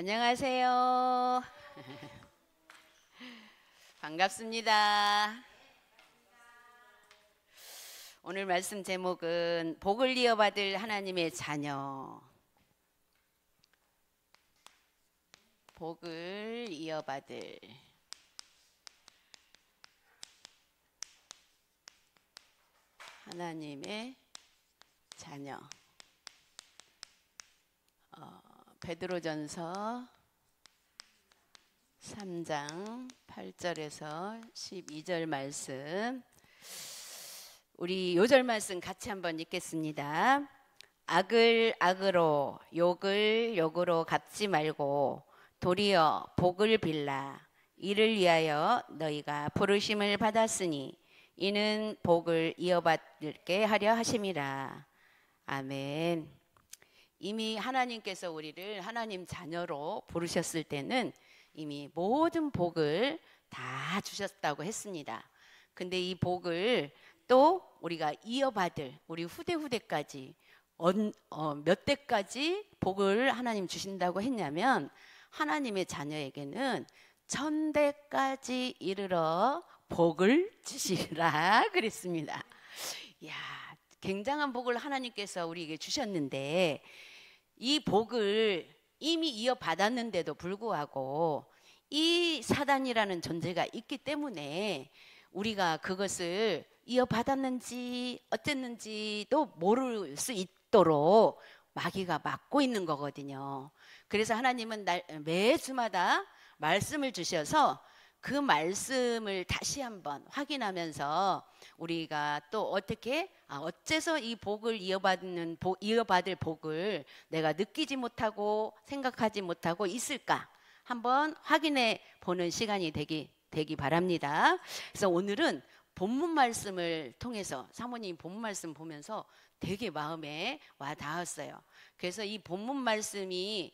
안녕하세요. 반갑습니다. 오늘 말씀 제목은 복을 이어받을 하나님의 자녀. 복을 이어받을 하나님의 자녀. 베드로전서 3장 8절에서 12절 말씀, 우리 요절 말씀 같이 한번 읽겠습니다. 악을 악으로 욕을 욕으로 갚지 말고 도리어 복을 빌라. 이를 위하여 너희가 부르심을 받았으니 이는 복을 이어받게 하려 하심이라. 아멘. 이미 하나님께서 우리를 하나님 자녀로 부르셨을 때는 이미 모든 복을 다 주셨다고 했습니다. 근데 이 복을 또 우리가 이어받을 우리 후대까지 몇 대까지 복을 하나님 주신다고 했냐면, 하나님의 자녀에게는 1000대까지 이르러 복을 주시리라 그랬습니다. 이야, 굉장한 복을 하나님께서 우리에게 주셨는데, 이 복을 이미 이어받았는데도 불구하고 이 사단이라는 존재가 있기 때문에 우리가 그것을 이어받았는지 어쨌는지도 모를 수 있도록 마귀가 막고 있는 거거든요. 그래서 하나님은 매 주마다 말씀을 주셔서 그 말씀을 다시 한번 확인하면서 우리가 또 어째서 이 복을 이어받을 복을 내가 느끼지 못하고 생각하지 못하고 있을까 한번 확인해 보는 시간이 되기 바랍니다. 그래서 오늘은 본문 말씀을 통해서, 사모님 본문 말씀 보면서 되게 마음에 와 닿았어요. 그래서 이 본문 말씀이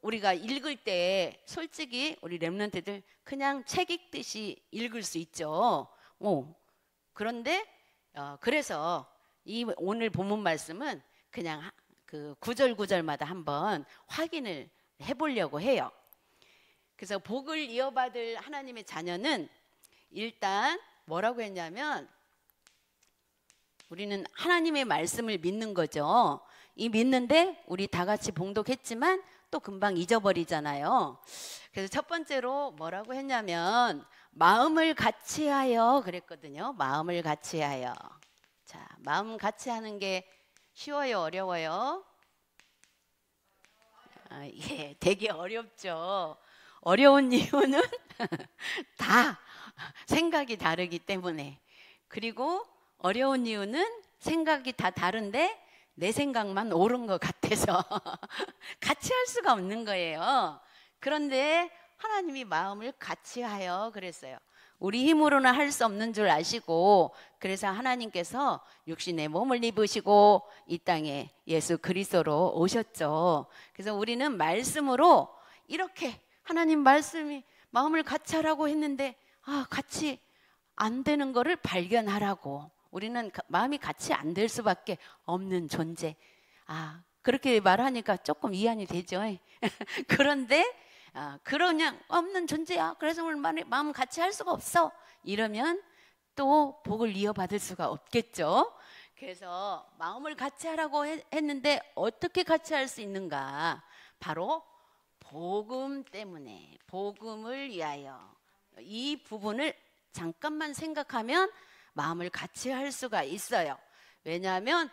우리가 읽을 때 솔직히 우리 렘넌트들 그냥 책 읽듯이 읽을 수 있죠. 그런데 그래서 이 오늘 본문 말씀은 그냥 그 구절마다 한번 확인을 해보려고 해요. 그래서 복을 이어받을 하나님의 자녀는 일단 뭐라고 했냐면, 우리는 하나님의 말씀을 믿는 거죠. 이 믿는데 우리 다 같이 봉독했지만 또 금방 잊어버리잖아요. 그래서 첫 번째로 뭐라고 했냐면 마음을 같이하여 그랬거든요. 마음을 같이하여. 자, 마음 같이하는 게 쉬워요, 어려워요? 예, 되게 어렵죠. 어려운 이유는 다 생각이 다르기 때문에, 그리고 어려운 이유는 생각이 다 다른데 내 생각만 옳은 것 같아서 같이 할 수가 없는 거예요. 그런데 하나님이 마음을 같이하여 그랬어요. 우리 힘으로는 할 수 없는 줄 아시고, 그래서 하나님께서 육신의 몸을 입으시고 이 땅에 예수 그리스도로 오셨죠. 그래서 우리는 말씀으로 이렇게 하나님 말씀이 마음을 같이 하라고 했는데 같이 안 되는 거를 발견하라고, 우리는 마음이 같이 안 될 수밖에 없는 존재. 그렇게 말하니까 조금 이해가 되죠. 그런데 그냥 없는 존재야. 그래서 우리 마음 같이 할 수가 없어. 이러면 또 복을 이어받을 수가 없겠죠. 그래서 마음을 같이 하라고 했는데 어떻게 같이 할 수 있는가? 바로 복음 때문에, 복음을 위하여. 이 부분을 잠깐만 생각하면 마음을 같이 할 수가 있어요. 왜냐하면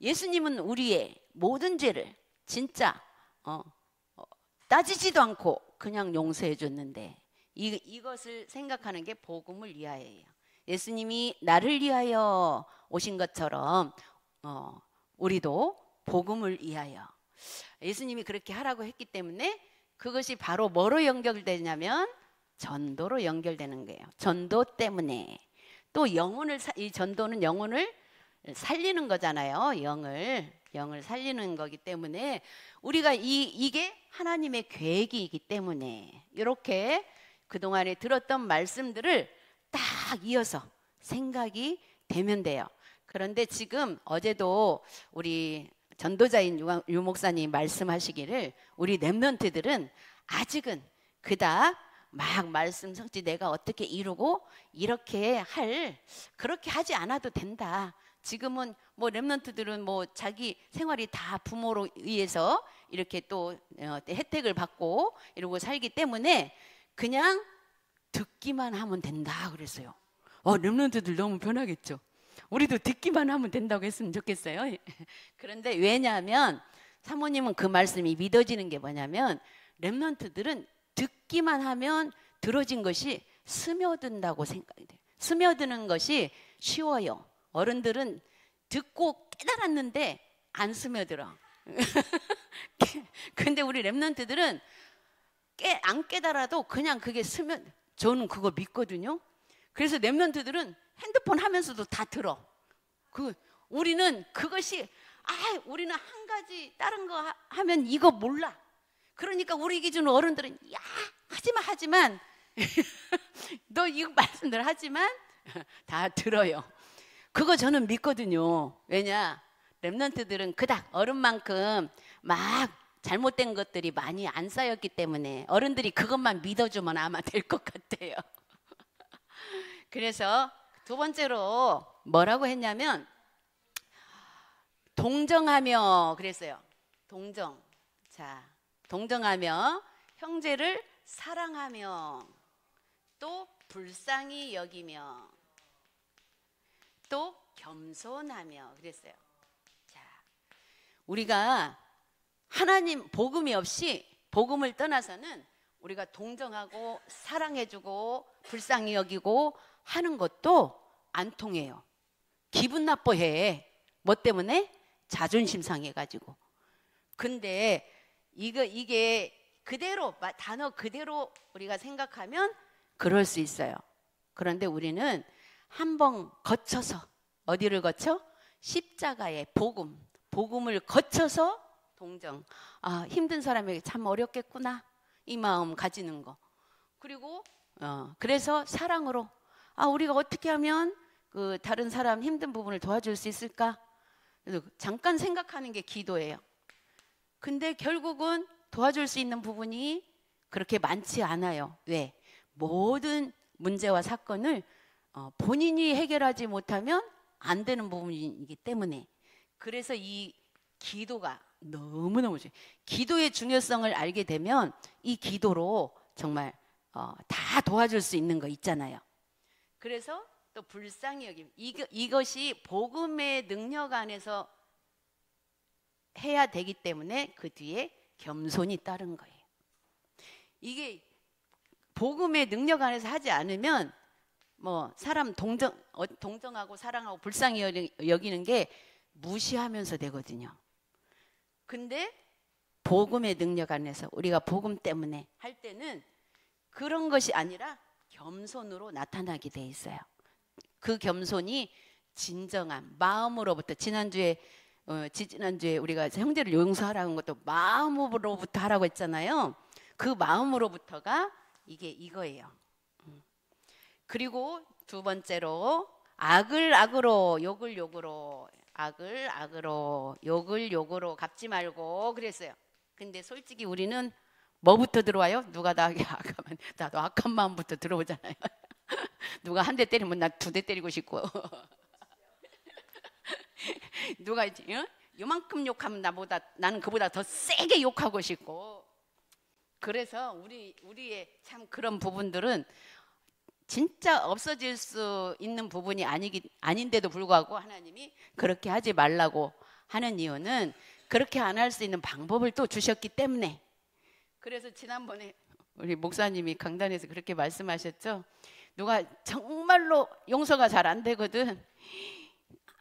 예수님은 우리의 모든 죄를 진짜 따지지도 않고 그냥 용서해 줬는데, 이것을 생각하는 게 복음을 위하여예요. 예수님이 나를 위하여 오신 것처럼 우리도 복음을 위하여 예수님이 그렇게 하라고 했기 때문에, 그것이 바로 뭐로 연결되냐면 전도로 연결되는 거예요. 전도 때문에. 또 이 전도는 영혼을 살리는 거잖아요. 영을 살리는 거기 때문에 우리가 이게 하나님의 계획이기 때문에 이렇게 그동안에 들었던 말씀들을 딱 이어서 생각이 되면 돼요. 그런데 지금 어제도 우리 전도자인 유 목사님 말씀하시기를 우리 렘넌트들은 아직은 그닥 막 말씀 성취 내가 어떻게 이루고 그렇게 하지 않아도 된다. 지금은 뭐 렘넌트들은 뭐 자기 생활이 다 부모로 의해서 이렇게 또 혜택을 받고 이러고 살기 때문에 그냥 듣기만 하면 된다 그랬어요. 렘넌트들 너무 편하겠죠. 우리도 듣기만 하면 된다고 했으면 좋겠어요. 그런데 왜냐하면 사모님은 그 말씀이 믿어지는 게 뭐냐면 렘넌트들은 듣기만 하면 들어진 것이 스며든다고 생각이 돼요. 스며드는 것이 쉬워요. 어른들은 듣고 깨달았는데 안 스며들어. 근데 우리 렘넌트들은 안 깨달아도 그냥 그게 저는 그거 믿거든요. 그래서 렘넌트들은 핸드폰 하면서도 다 들어. 우리는 그것이 우리는 한 가지 다른 거 하면 이거 몰라. 그러니까 우리 기준 어른들은 야 하지만 너 이거 말씀들 하지만 다 들어요. 그거 저는 믿거든요. 왜냐 렘넌트들은 그닥 어른만큼 막 잘못된 것들이 많이 안 쌓였기 때문에 어른들이 그것만 믿어주면 아마 될 것 같아요. 그래서 두 번째로 뭐라고 했냐면 동정하며 그랬어요. 동정하며 형제를 사랑하며 또 불쌍히 여기며 또 겸손하며 그랬어요. 자, 우리가 하나님 복음이 없이 복음을 떠나서는 우리가 동정하고 사랑해주고 불쌍히 여기고 하는 것도 안 통해요. 기분 나빠해. 뭐 때문에? 자존심 상해가지고. 근데 이게 그대로 단어 그대로 우리가 생각하면 그럴 수 있어요. 그런데 우리는 한번 거쳐서 어디를 거쳐? 십자가의 복음을 거쳐서 동정. 힘든 사람에게 참 어렵겠구나 이 마음 가지는 거. 그리고 그래서 사랑으로 우리가 어떻게 하면 그 다른 사람 힘든 부분을 도와줄 수 있을까? 그래서 잠깐 생각하는 게 기도예요. 근데 결국은 도와줄 수 있는 부분이 그렇게 많지 않아요. 왜? 모든 문제와 사건을 본인이 해결하지 못하면 안 되는 부분이기 때문에. 그래서 이 기도가 너무너무 중요해요. 기도의 중요성을 알게 되면 이 기도로 정말 다 도와줄 수 있는 거 있잖아요. 그래서 또 불쌍히 여김. 이것이 복음의 능력 안에서 해야 되기 때문에 그 뒤에 겸손이 따른 거예요. 이게 복음의 능력 안에서 하지 않으면 뭐 사람 동정하고 사랑하고 불쌍히 여기는 게 무시하면서 되거든요. 근데 복음의 능력 안에서 우리가 복음 때문에 할 때는 그런 것이 아니라 겸손으로 나타나게 돼 있어요. 그 겸손이 진정한 마음으로부터 지난주에 우리가 형제를 용서하라는 것도 마음으로부터 하라고 했잖아요. 그 마음으로부터가 이거예요. 그리고 두 번째로 악을 악으로 욕을 욕으로 욕을 욕으로 갚지 말고 그랬어요. 근데 솔직히 우리는 뭐부터 들어와요? 누가 나에게 악하면 나도 악한 마음부터 들어오잖아요. 누가 한 대 때리면 나 두 대 때리고 싶고 누가 요만큼 욕하면 나는 그보다 더 세게 욕하고 싶고. 그래서 우리의 참 그런 부분들은 진짜 없어질 수 있는 부분이 아닌데도 불구하고 하나님이 그렇게 하지 말라고 하는 이유는 그렇게 안 할 수 있는 방법을 또 주셨기 때문에. 그래서 지난번에 우리 목사님이 강단에서 그렇게 말씀하셨죠. 누가 정말로 용서가 잘 안 되거든.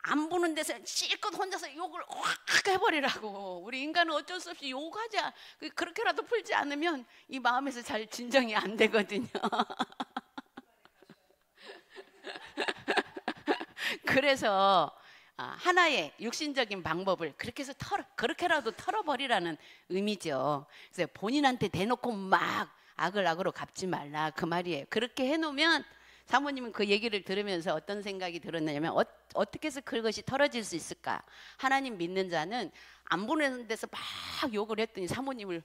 안 보는 데서 실컷 혼자서 욕을 확 해버리라고. 우리 인간은 어쩔 수 없이 욕하자. 그렇게라도 풀지 않으면 이 마음에서 잘 진정이 안 되거든요. 그래서 하나의 육신적인 방법을 그렇게 해서 그렇게라도 털어버리라는 의미죠. 그래서 본인한테 대놓고 막 악을 악으로 갚지 말라 그 말이에요. 그렇게 해놓으면 사모님은 그 얘기를 들으면서 어떤 생각이 들었냐면 어떻게 해서 그것이 털어질 수 있을까? 하나님 믿는 자는 안 보내는 데서 막 욕을 했더니 사모님을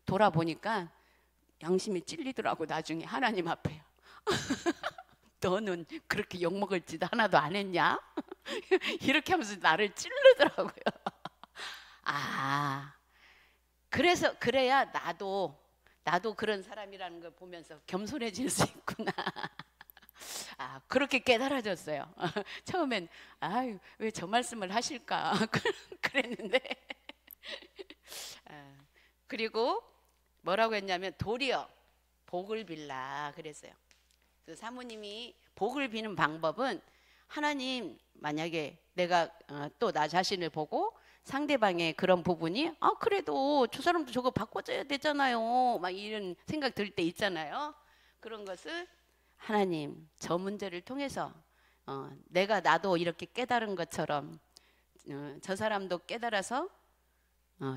돌아보니까 양심이 찔리더라고. 나중에 하나님 앞에 너는 그렇게 욕먹을 짓 하나도 안 했냐? 이렇게 하면서 나를 찌르더라고요. 아, 그래서 그래야 나도 그런 사람이라는 걸 보면서 겸손해질 수 있구나. 아, 그렇게 깨달아졌어요. 처음엔 아유, 왜 저 말씀을 하실까 그랬는데 그리고 뭐라고 했냐면 도리어 복을 빌라 그랬어요. 그 사모님이 복을 비는 방법은 하나님, 만약에 내가 또 나 자신을 보고 상대방의 그런 부분이 그래도 저 사람도 저거 바꿔줘야 되잖아요, 막 이런 생각 들 때 있잖아요. 그런 것을 하나님, 저 문제를 통해서 내가 나도 이렇게 깨달은 것처럼 저 사람도 깨달아서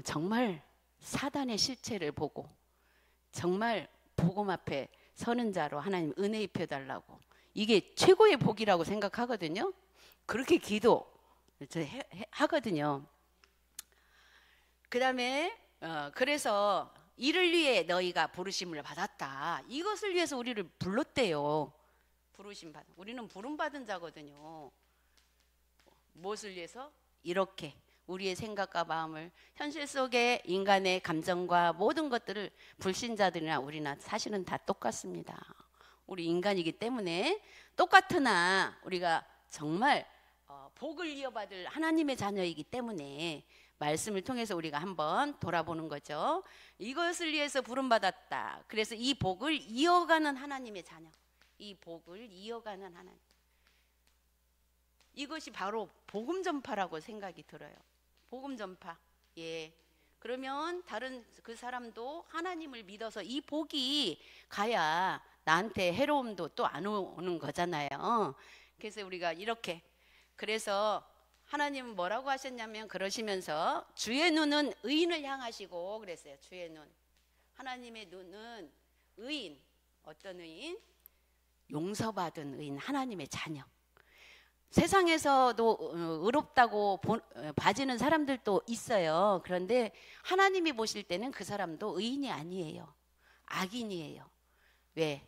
정말 사단의 실체를 보고 정말 복음 앞에 서는 자로 하나님 은혜 입혀달라고, 이게 최고의 복이라고 생각하거든요. 그렇게 기도 하거든요. 그 다음에 그래서 이를 위해 너희가 부르심을 받았다. 이것을 위해서 우리를 불렀대요. 부르심 받은, 우리는 부름 받은 자거든요. 무엇을 위해서? 이렇게 우리의 생각과 마음을, 현실 속의 인간의 감정과 모든 것들을, 불신자들이나 우리나 사실은 다 똑같습니다. 우리 인간이기 때문에 똑같으나 우리가 정말 복을 이어받을 하나님의 자녀이기 때문에 말씀을 통해서 우리가 한번 돌아보는 거죠. 이것을 위해서 부름받았다. 그래서 이 복을 이어가는 하나님의 자녀, 이 복을 이어가는 하나님, 이것이 바로 복음 전파라고 생각이 들어요. 복음 전파. 예. 그러면 다른 그 사람도 하나님을 믿어서 이 복이 가야 나한테 해로움도 또 안 오는 거잖아요. 그래서 우리가 이렇게, 그래서 하나님은 뭐라고 하셨냐면, 그러시면서 주의 눈은 의인을 향하시고 그랬어요. 주의 눈, 하나님의 눈은 의인. 어떤 의인? 용서받은 의인, 하나님의 자녀. 세상에서도 의롭다고 봐지는 사람들도 있어요. 그런데 하나님이 보실 때는 그 사람도 의인이 아니에요. 악인이에요. 왜?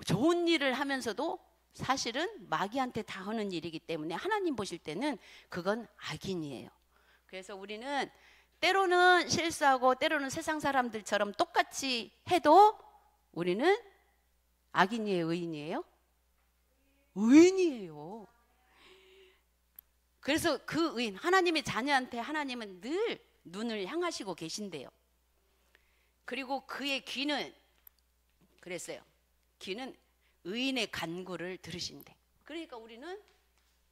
좋은 일을 하면서도 사실은 마귀한테 다 하는 일이기 때문에 하나님 보실 때는 그건 악인이에요. 그래서 우리는 때로는 실수하고 때로는 세상 사람들처럼 똑같이 해도 우리는 악인이에요, 의인이에요? 의인이에요. 그래서 그 의인, 하나님의 자녀한테 하나님은 늘 눈을 향하시고 계신대요. 그리고 그의 귀는, 그랬어요, 귀는 의인의 간구를 들으신대. 그러니까 우리는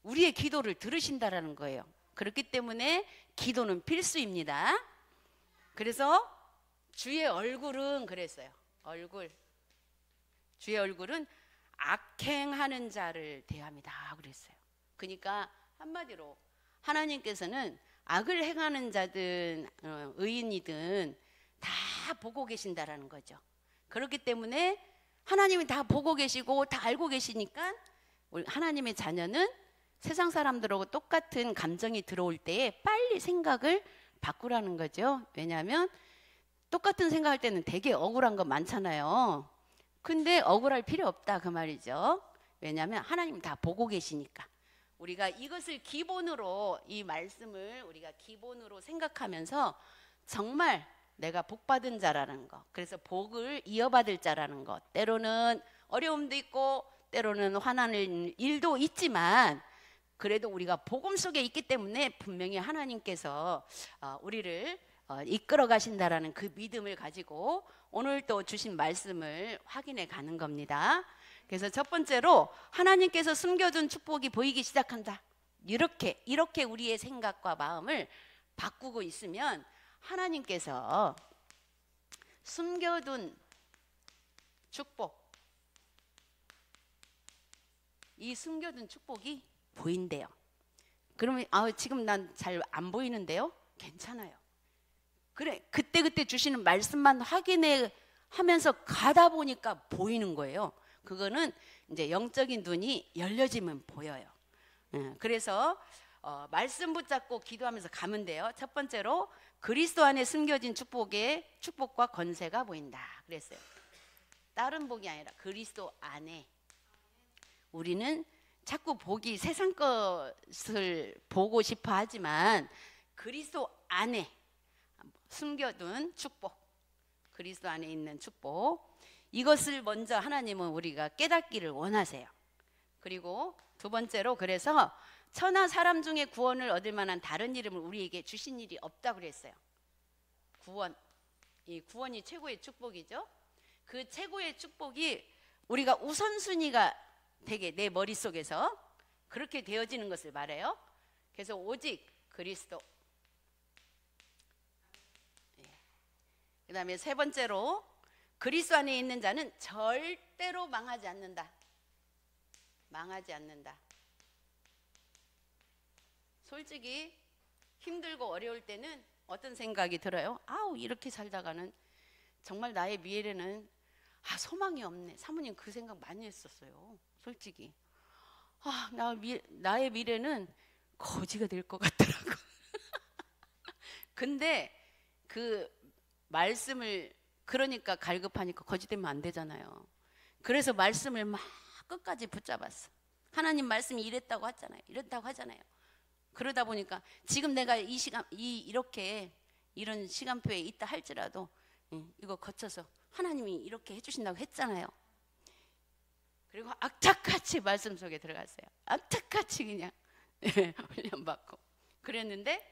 우리의 기도를 들으신다라는 거예요. 그렇기 때문에 기도는 필수입니다. 그래서 주의 얼굴은, 그랬어요, 주의 얼굴은 악행하는 자를 대합니다 그랬어요. 그러니까 한마디로 하나님께서는 악을 행하는 자든 의인이든 다 보고 계신다라는 거죠. 그렇기 때문에 하나님이 다 보고 계시고 다 알고 계시니까 하나님의 자녀는 세상 사람들하고 똑같은 감정이 들어올 때에 빨리 생각을 바꾸라는 거죠. 왜냐하면 똑같은 생각할 때는 되게 억울한 거 많잖아요. 근데 억울할 필요 없다 그 말이죠. 왜냐하면 하나님 다 보고 계시니까. 우리가 이것을 기본으로, 이 말씀을 우리가 기본으로 생각하면서 정말 내가 복받은 자라는 것, 그래서 복을 이어받을 자라는 것, 때로는 어려움도 있고 때로는 화나는 일도 있지만 그래도 우리가 복음 속에 있기 때문에 분명히 하나님께서 우리를 이끌어 가신다라는 그 믿음을 가지고 오늘 또 주신 말씀을 확인해 가는 겁니다. 그래서 첫 번째로 하나님께서 숨겨둔 축복이 보이기 시작한다. 이렇게 우리의 생각과 마음을 바꾸고 있으면 하나님께서 숨겨둔 축복, 이 숨겨둔 축복이 보인대요. 그러면 지금 난 잘 안 보이는데요? 괜찮아요. 그래, 그때 주시는 말씀만 확인해 하면서 가다 보니까 보이는 거예요. 그거는 이제 영적인 눈이 열려지면 보여요. 그래서 말씀 붙잡고 기도하면서 가면 돼요. 첫 번째로 그리스도 안에 숨겨진 축복과 권세가 보인다 그랬어요. 다른 복이 아니라 그리스도 안에. 우리는 자꾸 복이 세상 것을 보고 싶어 하지만 그리스도 안에 숨겨둔 축복, 그리스도 안에 있는 축복, 이것을 먼저 하나님은 우리가 깨닫기를 원하세요. 그리고 두 번째로 그래서 천하 사람 중에 구원을 얻을 만한 다른 이름을 우리에게 주신 일이 없다고 그랬어요. 구원, 이 구원이 최고의 축복이죠. 그 최고의 축복이 우리가 우선순위가 되게 내 머릿속에서 그렇게 되어지는 것을 말해요. 그래서 오직 그리스도. 그 다음에 세 번째로 그리스도 안에 있는 자는 절대로 망하지 않는다. 망하지 않는다. 솔직히 힘들고 어려울 때는 어떤 생각이 들어요? 아우, 이렇게 살다가는 정말 나의 미래는 소망이 없네. 사모님 그 생각 많이 했었어요. 솔직히 나의 미래는 거지가 될 것 같더라고. 근데 그 말씀을 그러니까 갈급하니까 거지 되면 안 되잖아요. 그래서 말씀을 막 끝까지 붙잡았어. 하나님 말씀이 이랬다고 하잖아요. 그러다 보니까 지금 내가 이 시간 이렇게 이런 시간표에 있다 할지라도 이거 거쳐서 하나님이 이렇게 해주신다고 했잖아요. 그리고 악착같이 말씀 속에 들어갔어요. 악착같이 그냥 훈련받고 그랬는데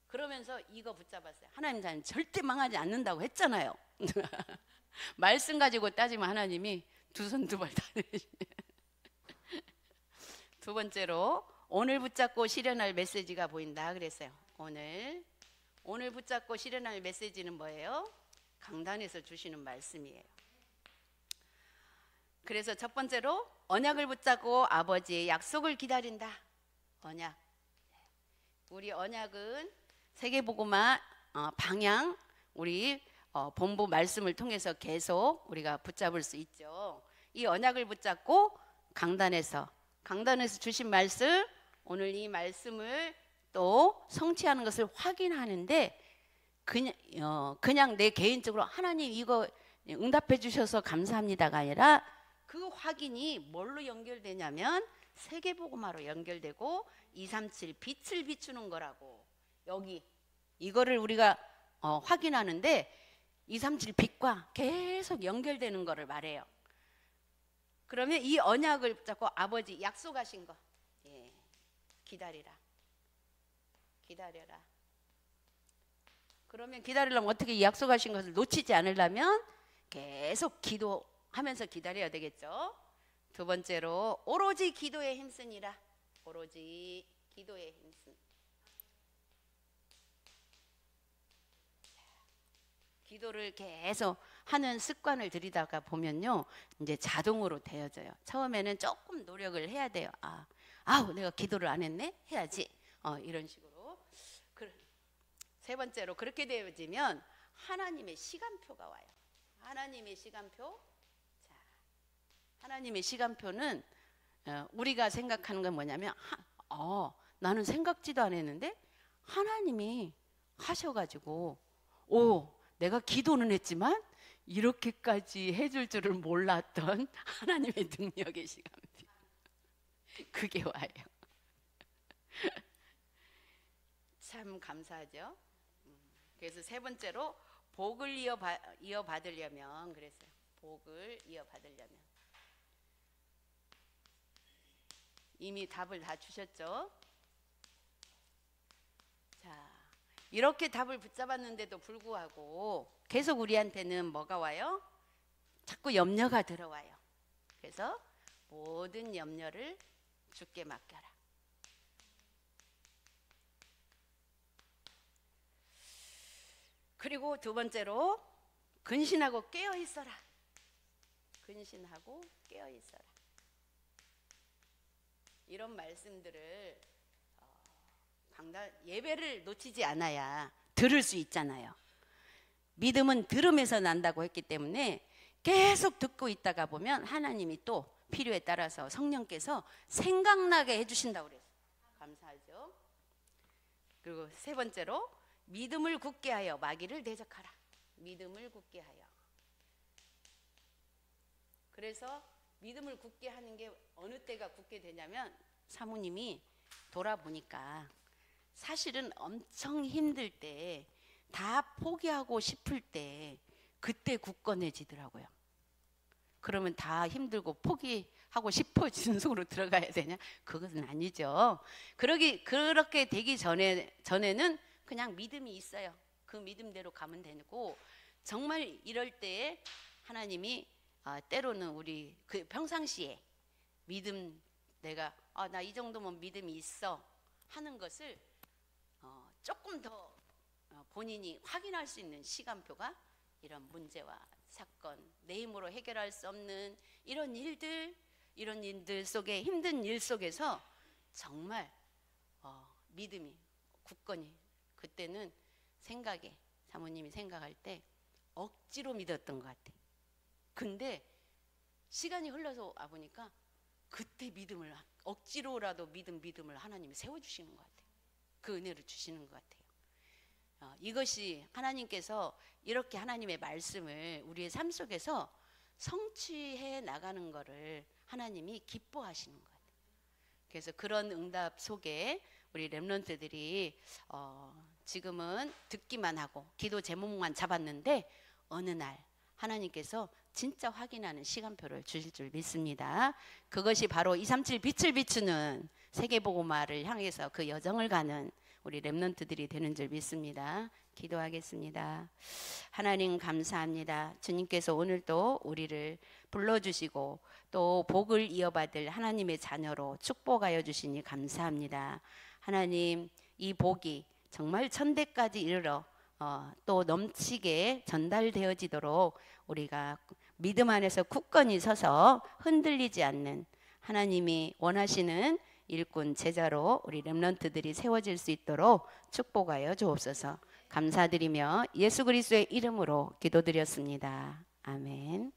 그러면서 이거 붙잡았어요. 하나님 자는 절대 망하지 않는다고 했잖아요. 말씀 가지고 따지면 하나님이 두 손 두 발 다 내리시네. 두 번째로 오늘 붙잡고 실현할 메시지가 보인다 그랬어요. 오늘 붙잡고 실현할 메시지는 뭐예요? 강단에서 주시는 말씀이에요. 그래서 첫 번째로 언약을 붙잡고 아버지의 약속을 기다린다. 언약. 우리 언약은 세계복음화 방향 우리 본부 말씀을 통해서 계속 우리가 붙잡을 수 있죠. 이 언약을 붙잡고 강단에서 주신 말씀, 오늘 이 말씀을 또 성취하는 것을 확인하는데 그냥 내 개인적으로 하나님 이거 응답해 주셔서 감사합니다가 아니라 그 확인이 뭘로 연결되냐면 세계복음화로 연결되고 237 빛을 비추는 거라고. 여기 이거를 우리가 확인하는데 237 빛과 계속 연결되는 거를 말해요. 그러면 이 언약을 붙잡고 아버지 약속하신 거 기다려라. 그러면 기다리려면 어떻게 이 약속하신 것을 놓치지 않으려면 계속 기도하면서 기다려야 되겠죠. 두 번째로 오로지 기도에 힘쓰니라. 오로지 기도에 힘쓰. 기도를 계속 하는 습관을 들이다가 보면요, 이제 자동으로 되어져요. 처음에는 조금 노력을 해야 돼요. 내가 기도를 안 했네? 해야지. 이런 식으로. 세 번째로 그렇게 되어지면 하나님의 시간표가 와요. 하나님의 시간표. 자, 하나님의 시간표는 우리가 생각하는 건 뭐냐면 나는 생각지도 안 했는데 하나님이 하셔가지고 내가 기도는 했지만 이렇게까지 해줄 줄을 몰랐던 하나님의 능력의 시간표. 그게 와요. 참 감사하죠. 그래서 세 번째로 복을 이어받으려면 그랬어요. 복을 이어받으려면 이미 답을 다 주셨죠. 자, 이렇게 답을 붙잡았는데도 불구하고 계속 우리한테는 뭐가 와요? 자꾸 염려가 들어와요. 그래서 모든 염려를 주께 맡겨라. 그리고 두 번째로 근신하고 깨어 있어라. 근신하고 깨어 있어라. 이런 말씀들을 예배를 놓치지 않아야 들을 수 있잖아요. 믿음은 들음에서 난다고 했기 때문에 계속 듣고 있다가 보면 하나님이 또 필요에 따라서 성령께서 생각나게 해주신다고 그랬어요. 감사하죠. 그리고 세 번째로 믿음을 굳게 하여 마귀를 대적하라. 믿음을 굳게 하여. 그래서 믿음을 굳게 하는 게 어느 때가 굳게 되냐면 사모님이 돌아보니까 사실은 엄청 힘들 때, 다 포기하고 싶을 때 그때 굳건해지더라고요. 그러면 다 힘들고 포기하고 싶어지는 속으로 들어가야 되냐? 그것은 아니죠. 그렇게 되기 전에는 그냥 믿음이 있어요. 그 믿음대로 가면 되고, 정말 이럴 때에 하나님이 때로는 우리 그 평상시에 믿음, 내가 나 이 정도면 믿음이 있어 하는 것을 조금 더 본인이 확인할 수 있는 시간표가 이런 문제와 사건, 내 힘으로 해결할 수 없는 이런 일들 속에, 힘든 일 속에서 정말 믿음이 굳건히, 그때는 사모님이 생각할 때 억지로 믿었던 것 같아. 근데 시간이 흘러서 와보니까 그때 믿음을, 억지로라도 믿음을 하나님이 세워주시는 것 같아요. 그 은혜를 주시는 것 같아요. 이것이 하나님께서 이렇게 하나님의 말씀을 우리의 삶 속에서 성취해 나가는 것을 하나님이 기뻐하시는 것 같아요. 그래서 그런 응답 속에 우리 렘넌트들이 지금은 듣기만 하고 기도 제목만 잡았는데 어느 날 하나님께서 진짜 확인하는 시간표를 주실 줄 믿습니다. 그것이 바로 237 빛을 비추는 세계복음화를 향해서 그 여정을 가는 우리 렘넌트들이 되는 줄 믿습니다. 기도하겠습니다. 하나님 감사합니다. 주님께서 오늘도 우리를 불러주시고 또 복을 이어받을 하나님의 자녀로 축복하여 주시니 감사합니다. 하나님, 이 복이 정말 천대까지 이르러 또 넘치게 전달되어지도록 우리가 믿음 안에서 굳건히 서서 흔들리지 않는 하나님이 원하시는 일꾼 제자로 우리 렘넌트들이 세워질 수 있도록 축복하여 주옵소서. 감사드리며 예수 그리스도의 이름으로 기도드렸습니다. 아멘.